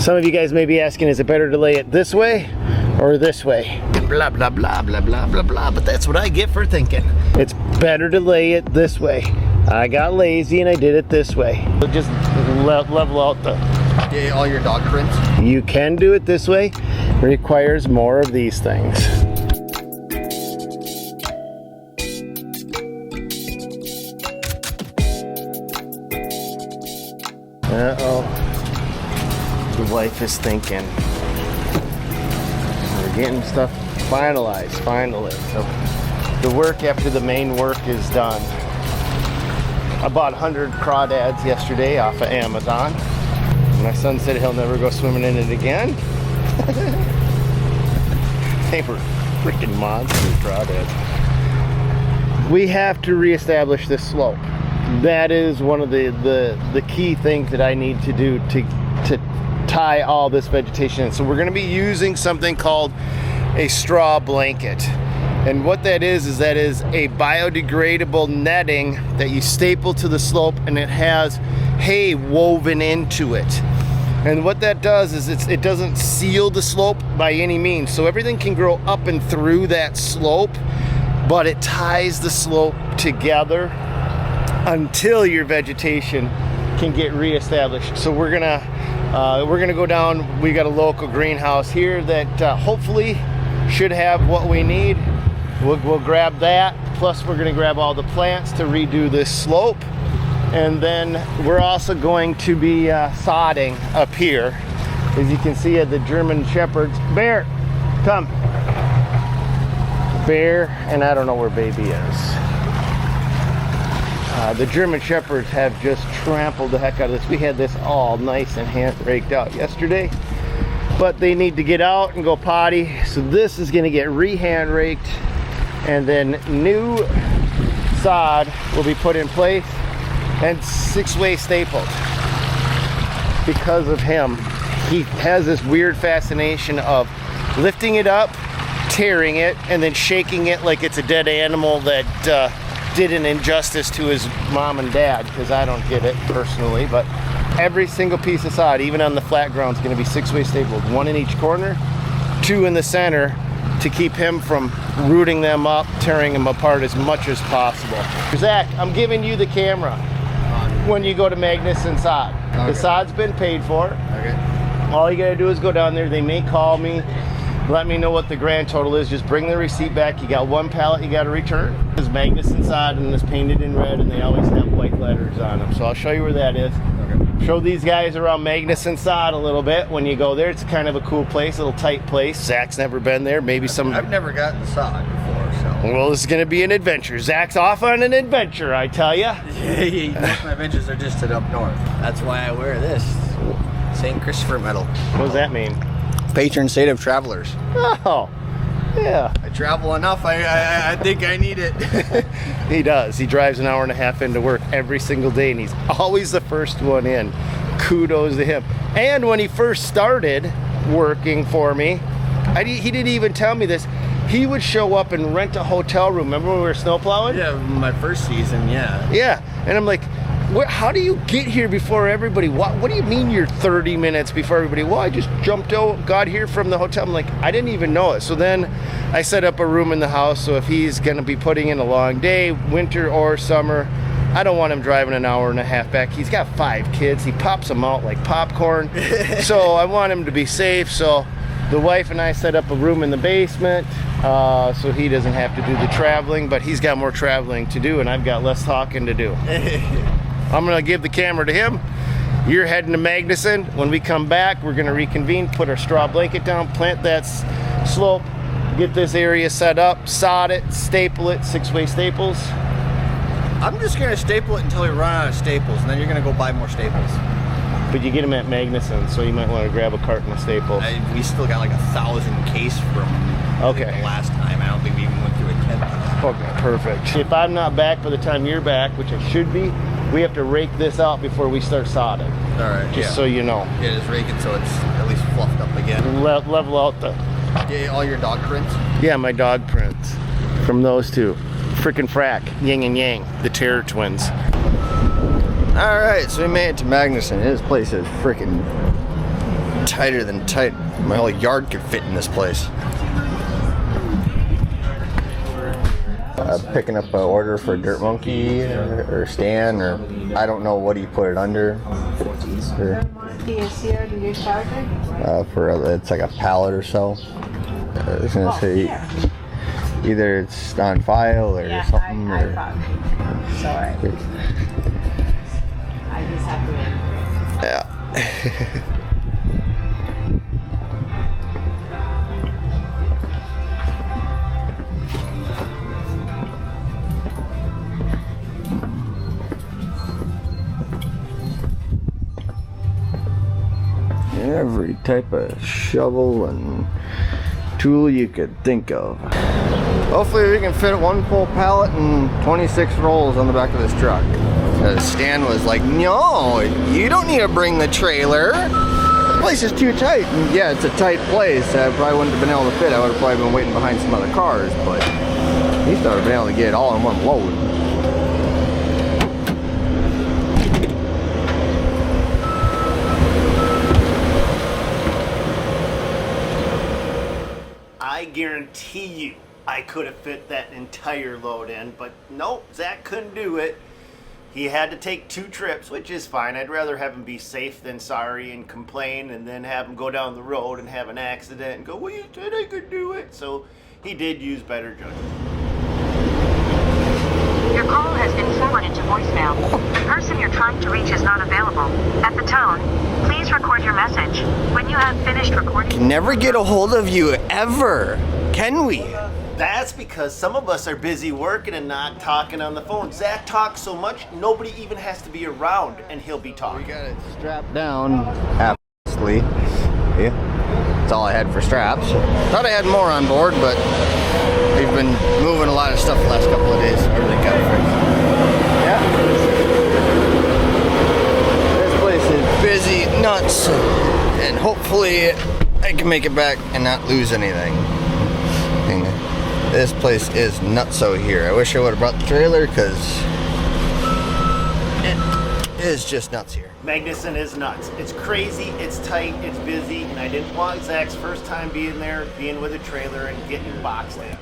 Some of you guys may be asking, is it better to lay it this way or this way? Blah, blah, blah, blah, blah, blah, blah, but that's what I get for thinking. It's better to lay it this way. I got lazy and I did it this way. So just level out all your dog prints. You can do it this way. It requires more of these things. Uh-oh. The wife is thinking. We're getting stuff finalized, finally. So the work after the main work is done. I bought 100 crawdads yesterday off of Amazon. My son said he'll never go swimming in it again. They were freaking monster crawdads. We have to reestablish this slope. That is one of the key things that I need to do to tie all this vegetation in. So we're going to be using something called a straw blanket. And what that is a biodegradable netting that you staple to the slope, and it has hay woven into it. And what that does is it doesn't seal the slope by any means. So everything can grow up and through that slope, but it ties the slope together until your vegetation can get reestablished. So we're gonna go down. We got a local greenhouse here that hopefully should have what we need. We'll grab that, plus we're gonna grab all the plants to redo this slope. And then we're also going to be sodding up here. As you can see, the German Shepherds. Bear, come. Bear, and I don't know where baby is. The German Shepherds have just trampled the heck out of this. We had this all nice and hand raked out yesterday, but they need to get out and go potty. So this is gonna get re-hand raked, and then new sod will be put in place and 6-way stapled. Because of him, he has this weird fascination of lifting it up, tearing it, and then shaking it like it's a dead animal that did an injustice to his mom and dad, because I don't get it personally. But every single piece of sod, even on the flat ground, is going to be 6-way stapled, 1 in each corner, 2 in the center, to keep him from rooting them up, tearing them apart as much as possible. Zach, I'm giving you the camera when you go to Magnuson Sod. Okay. The sod's been paid for. Okay. All you gotta do is go down there. They may call me, let me know what the grand total is. Just bring the receipt back. You got 1 pallet you gotta return. It's Magnuson Sod, and it's painted in red, and they always have white letters on them. So I'll show you where that is. Okay. Show these guys around Magnuson Sod a little bit when you go there. It's kind of a cool place, a little tight place. Zach's never been there. Maybe I've never gotten the sod before, so. Well, this is gonna be an adventure. Zach's off on an adventure, I tell ya. Yeah, most of my adventures are just up north. That's why I wear this St. Christopher medal. What does that mean? Patron saint of travelers. Oh, yeah. I travel enough. I think I need it. He does. He drives an hour and a half into work every single day, and he's always the first one in. Kudos to him. And when he first started working for me, he didn't even tell me this. He would show up and rent a hotel room. Remember when we were snowplowing? Yeah, my first season, yeah. Yeah, and I'm like, how do you get here before everybody? What do you mean you're 30 minutes before everybody? Well, I just got here from the hotel. I'm like, I didn't even know it. So then I set up a room in the house, so if he's gonna be putting in a long day, winter or summer, I don't want him driving an hour and a half back. He's got 5 kids. He pops them out like popcorn. So I want him to be safe. So the wife and I set up a room in the basement, so he doesn't have to do the traveling, but he's got more traveling to do, and I've got less talking to do. I'm gonna give the camera to him. You're heading to Magnuson. When we come back, we're gonna reconvene, put our straw blanket down, plant that slope, get this area set up, sod it, staple it, 6-way staples. I'm just gonna staple it until we run out of staples, and then you're gonna go buy more staples. But you get them at Magnuson, so you might want to grab a carton of staples. We still got like 1,000 case from the last time. I don't think we even went through a 10th. Okay, perfect. If I'm not back by the time you're back, which I should be, we have to rake this out before we start sodding. All right, just so you know. Yeah, just rake it so it's at least fluffed up again. Level out the... Yeah, all your dog prints? Yeah, my dog prints from those two. Frickin' frack, yin and yang, the Terror Twins. All right, so we made it to Magnuson. His place is freaking tighter than tight. My whole yard could fit in this place. Picking up an order for Dirt Monkey or Stan, or I don't know what he put it under. For it's like a pallet or so. I was gonna say either it's on file or something. Sorry. I just have to win. Yeah. Every type of shovel and tool you could think of. Hopefully we can fit one full pallet and 26 rolls on the back of this truck. Stan was like, no, you don't need to bring the trailer. The place is too tight. And yeah, it's a tight place. I probably wouldn't have been able to fit. I would have probably been waiting behind some other cars, but at least I would have been able to get it all in one load. I guarantee you I could have fit that entire load in, but nope, Zach couldn't do it. He had to take 2 trips, which is fine. I'd rather have him be safe than sorry and complain and then have him go down the road and have an accident and go, well, you said I could do it. So he did use better judgment. Your call has been forwarded to voicemail. The person you're trying to reach is not available. At the tone, please record your message. When you have finished recording... Can never get a hold of you, ever. Can we? That's because some of us are busy working and not talking on the phone. Zach talks so much, nobody even has to be around and he'll be talking. We got it strapped down, absolutely. Yeah, that's all I had for straps. Thought I had more on board, but we've been moving a lot of stuff the last couple of days. So everything got fixed. Yeah. This place is busy, nuts, and hopefully I can make it back and not lose anything. This place is nutso here. I wish I would have brought the trailer because it is just nuts here. Magnuson is nuts. It's crazy, it's tight, it's busy, and I didn't want Zach's first time being there, being with a trailer and getting boxed in.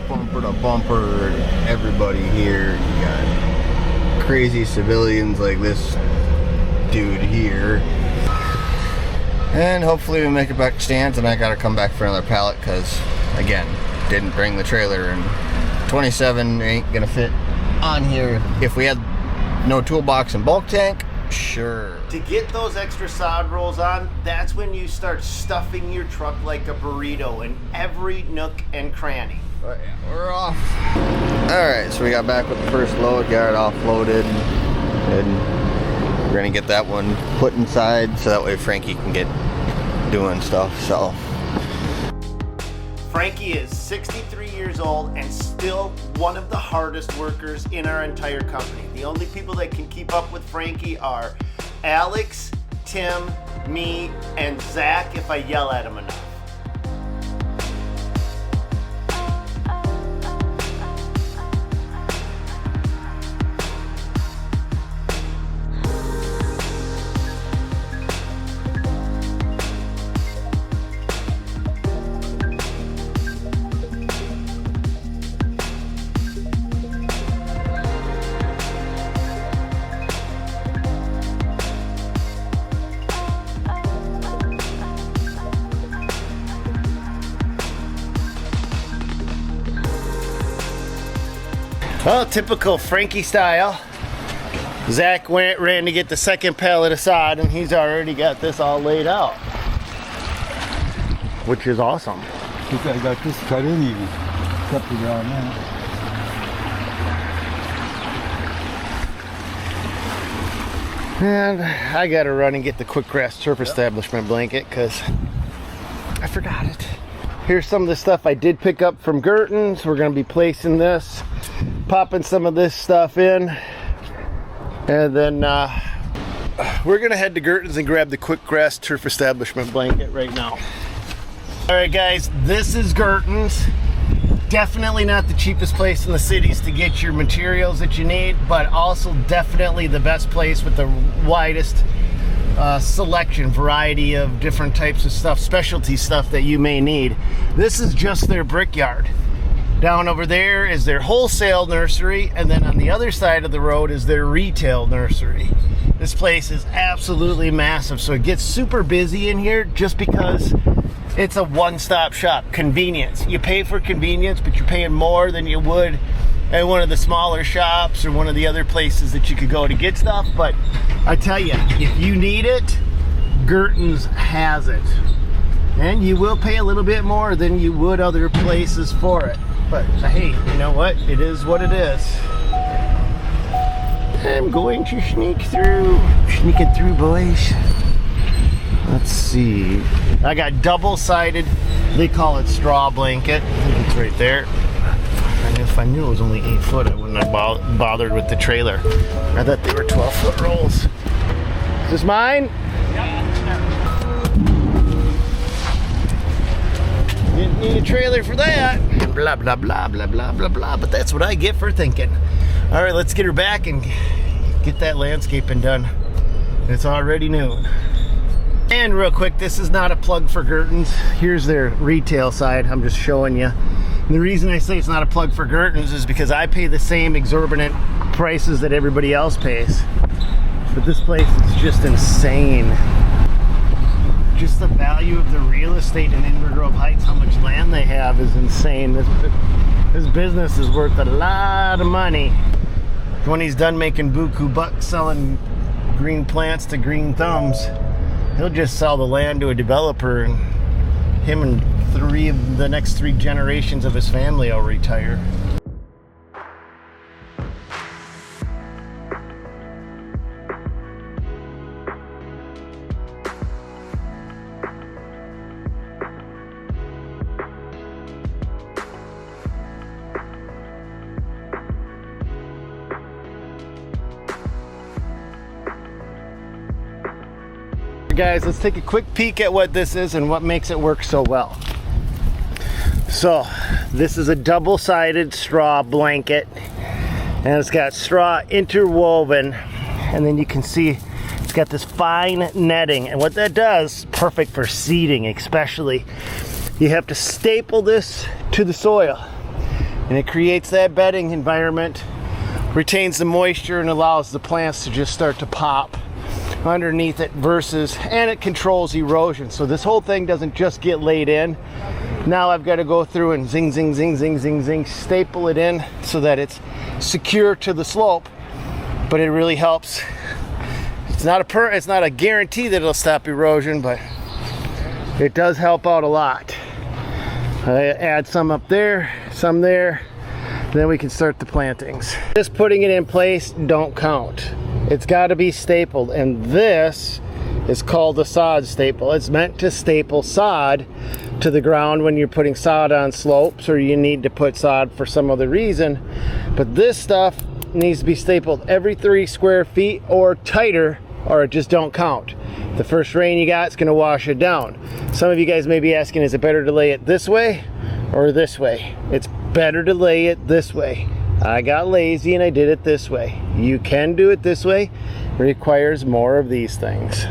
Bumper to bumper, everybody here. You got crazy civilians like this dude here. And hopefully we make it back to Stan's, and I gotta come back for another pallet because, again, didn't bring the trailer, and 27 ain't gonna fit on here. If we had no toolbox and bulk tank, sure. To get those extra sod rolls on, that's when you start stuffing your truck like a burrito in every nook and cranny. But yeah, we're off. Alright, so we got back with the first load, got it offloaded, and we're gonna get that one put inside so that way Frankie can get doing stuff. So Frankie is 63 years old and still one of the hardest workers in our entire company. The only people that can keep up with Frankie are Alex, Tim, me, and Zach if I yell at him enough. Well, typical Frankie style. Zach ran to get the second pallet of sod, and he's already got this all laid out, which is awesome. I got this cut in even. Kept it on there. And I gotta run and get the quick grass turf establishment blanket because I forgot it. Here's some of the stuff I did pick up from Gerton's. We're gonna be placing this, popping some of this stuff in, and then we're gonna head to Gerton's and grab the quick grass turf establishment blanket right now. All right guys, this is Gerton's. Definitely not the cheapest place in the cities to get your materials that you need, but also definitely the best place with the widest selection, variety of different types of stuff, specialty stuff that you may need. This is just their brickyard. Down over there is their wholesale nursery, and then on the other side of the road is their retail nursery. This place is absolutely massive, so it gets super busy in here just because it's a one-stop shop. Convenience. You pay for convenience, but you're paying more than you would at one of the smaller shops or one of the other places that you could go to get stuff. But I tell you, if you need it, Gerton's has it. And you will pay a little bit more than you would other places for it. But hey, you know what? It is what it is. I'm going to sneak through. Sneaking through, boys. Let's see. I got double-sided, they call it straw blanket. I think it's right there. And if I knew it was only 8 foot, I wouldn't have bothered with the trailer. I thought they were 12-foot rolls. Is this mine? Didn't need a trailer for that. Blah, blah, blah, blah, blah, blah, blah. But that's what I get for thinking. All right, let's get her back and get that landscaping done. It's already noon. And real quick, this is not a plug for Gerton's. Here's their retail side. I'm just showing you. And the reason I say it's not a plug for Gerton's is because I pay the same exorbitant prices that everybody else pays. But this place is just insane. Just the value of the real estate in Inver Grove Heights, how much land they have, is insane. This business is worth a lot of money. When he's done making buku bucks selling green plants to green thumbs, he'll just sell the land to a developer, and him and the next three generations of his family will retire. Guys, let's take a quick peek at what this is and what makes it work so well. So this is a double-sided straw blanket, and it's got straw interwoven, and then you can see it's got this fine netting, and what that does, perfect for seeding especially, you have to staple this to the soil, and it creates that bedding environment, retains the moisture, and allows the plants to just start to pop underneath it, and it controls erosion. So this whole thing doesn't just get laid in. Now I've got to go through and zing, zing, zing, zing, zing, zing, staple it in so that it's secure to the slope. But it really helps. It's not a guarantee that it'll stop erosion, but it does help out a lot. I add some up there, some there, then we can start the plantings. Just putting it in place don't count. It's got to be stapled, and this is called a sod staple. It's meant to staple sod to the ground when you're putting sod on slopes, or you need to put sod for some other reason. But this stuff needs to be stapled every 3 square feet or tighter, or it just don't count. The first rain you got is going to wash it down. Some of you guys may be asking, is it better to lay it this way or this way? It's better to lay it this way. I got lazy and I did it this way. You can do it this way. It requires more of these things.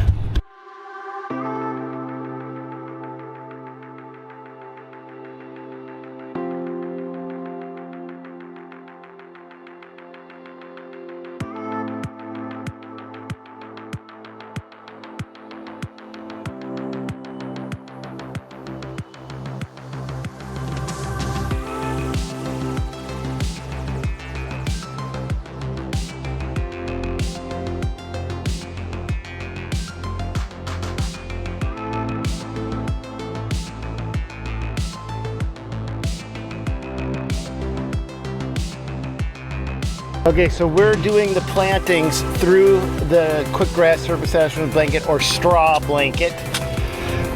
Okay, so we're doing the plantings through the quick grass surface attachment blanket, or straw blanket,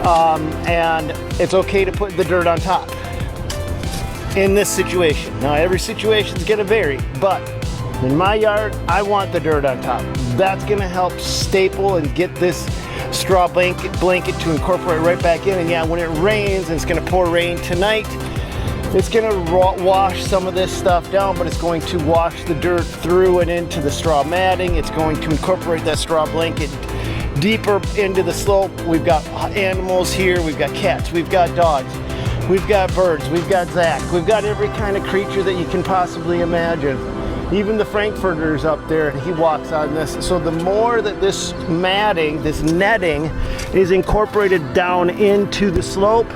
and it's okay to put the dirt on top in this situation. Now every situation is going to vary, but in my yard I want the dirt on top. That's going to help staple and get this straw blanket to incorporate right back in. And yeah, when it rains, and it's going to pour rain tonight, it's going to wash some of this stuff down, but it's going to wash the dirt through and into the straw matting. It's going to incorporate that straw blanket deeper into the slope, we've got animals here, we've got cats, we've got dogs, we've got birds, we've got Zach, we've got every kind of creature that you can possibly imagine. Even the Frankfurter's up there, and he walks on this. So the more that this matting, this netting, is incorporated down into the slope,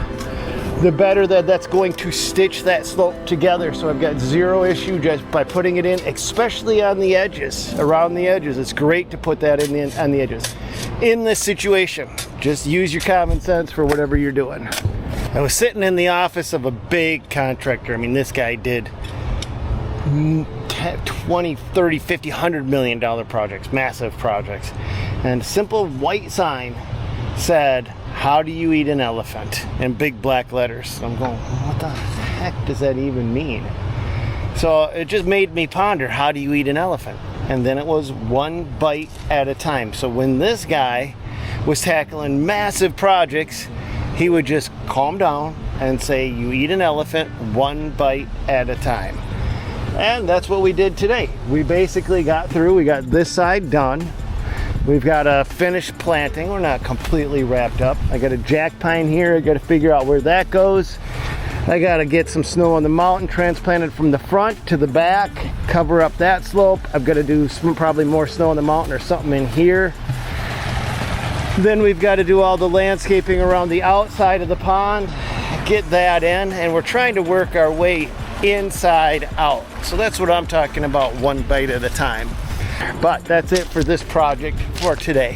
the better that's going to stitch that slope together. So I've got zero issue just by putting it in, especially on the edges, around the edges. It's great to put that in on the edges. In this situation, just use your common sense for whatever you're doing. I was sitting in the office of a big contractor. I mean, this guy did 20, 30, 50, $100 million projects, massive projects. And a simple white sign said, "How do you eat an elephant?" in big black letters. I'm going, what the heck does that even mean? So it just made me ponder, how do you eat an elephant? And then it was one bite at a time. So when this guy was tackling massive projects, he would just calm down and say, you eat an elephant one bite at a time. And that's what we did today. We basically got through, we got this side done. We've got a finished planting. We're not completely wrapped up. I got a jack pine here. I got to figure out where that goes. I got to get some snow on the mountain transplanted from the front to the back, cover up that slope. I've got to do probably more snow on the mountain or something in here. Then we've got to do all the landscaping around the outside of the pond, get that in, and we're trying to work our way inside out. So that's what I'm talking about, one bite at a time. But that's it for this project for today.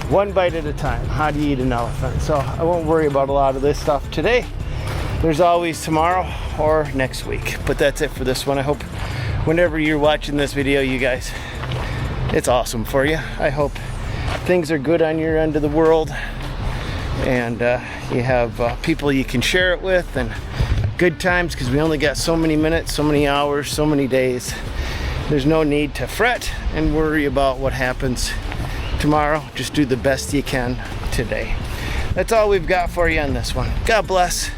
One bite at a time. How do you eat an elephant? So I won't worry about a lot of this stuff today. There's always tomorrow or next week. But that's it for this one. I hope whenever you're watching this video, you guys, it's awesome for you. I hope things are good on your end of the world, and you have people you can share it with, and good times, because we only got so many minutes, so many hours, so many days. There's no need to fret and worry about what happens tomorrow. Just do the best you can today. That's all we've got for you on this one. God bless.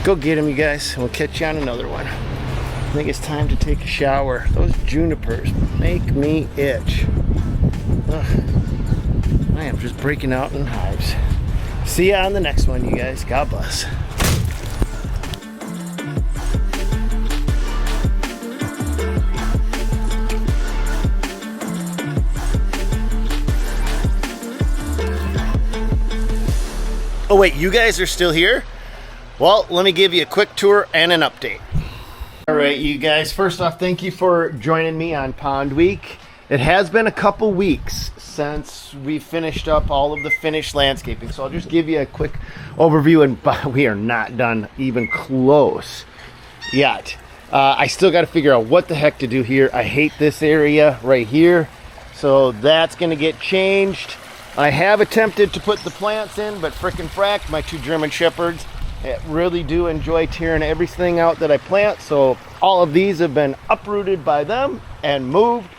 Go get them, you guys, and we'll catch you on another one. I think it's time to take a shower. Those junipers make me itch. Ugh. I am just breaking out in hives. See ya on the next one, you guys. God bless. Oh wait, you guys are still here? Well, let me give you a quick tour and an update. All right, you guys, first off, thank you for joining me on Pond Week. It has been a couple weeks since we finished up all of the finished landscaping, so I'll just give you a quick overview, and we are not done even close yet. I still got to figure out what the heck to do here. I hate this area right here, so that's going to get changed. I have attempted to put the plants in, but frickin' frack, my two German Shepherds really do enjoy tearing everything out that I plant, so all of these have been uprooted by them and moved.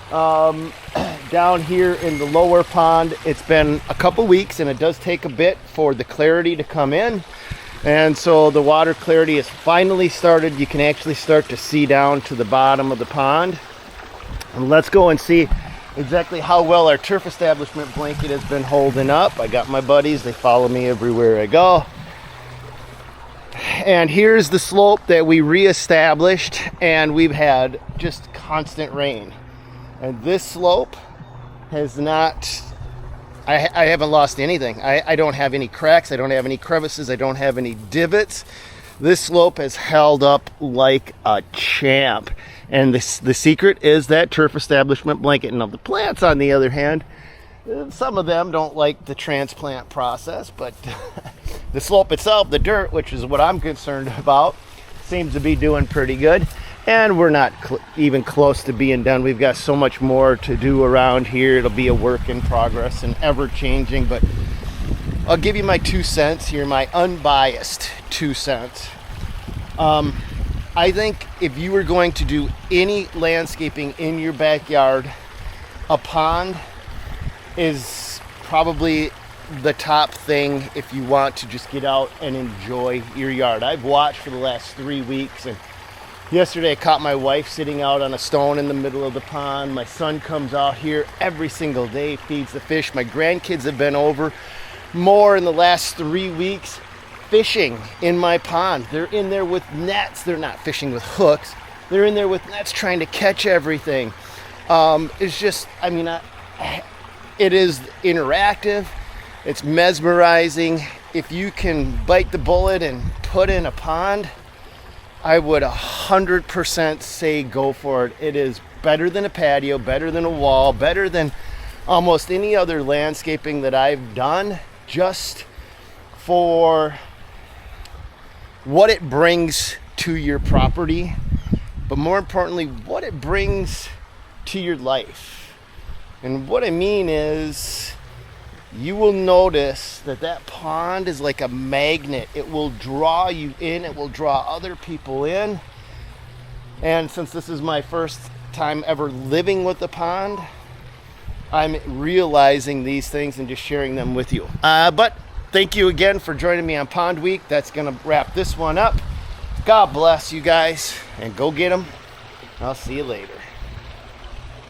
Down here in the lower pond, it's been a couple weeks, and it does take a bit for the clarity to come in, and so the water clarity has finally started. You can actually start to see down to the bottom of the pond, and let's go and see exactly how well our turf establishment blanket has been holding up. I got my buddies, they follow me everywhere I go. And here's the slope that we reestablished, and we've had just constant rain. And this slope has not, I haven't lost anything. I don't have any cracks, I don't have any crevices, I don't have any divots. This slope has held up like a champ. And the secret is that turf establishment blanket. Now the plants, on the other hand, some of them don't like the transplant process, but the slope itself, the dirt, which is what I'm concerned about, seems to be doing pretty good. And we're not even close to being done. We've got so much more to do around here. It'll be a work in progress and ever changing, but I'll give you my 2 cents here, my unbiased 2 cents. I think if you were going to do any landscaping in your backyard, a pond is probably the top thing if you want to just get out and enjoy your yard. I've watched for the last 3 weeks, and Yesterday I caught my wife sitting out on a stone in the middle of the pond. My son comes out here every single day, feeds the fish. My grandkids have been over more in the last 3 weeks fishing in my pond. They're in there with nets. They're not fishing with hooks. They're in there with nets trying to catch everything. It's just, I mean, it is interactive. It's mesmerizing. If you can bite the bullet and put in a pond, I would 100% say go for it. It is better than a patio, better than a wall, better than almost any other landscaping that I've done, just for what it brings to your property, but more importantly, what it brings to your life. And what I mean is, you will notice that that pond is like a magnet. It will draw you in. It will draw other people in. And since this is my first time ever living with the pond, I'm realizing these things and just sharing them with you. But thank you again for joining me on Pond Week. That's going to wrap this one up. God bless you guys, and go get them. I'll see you later.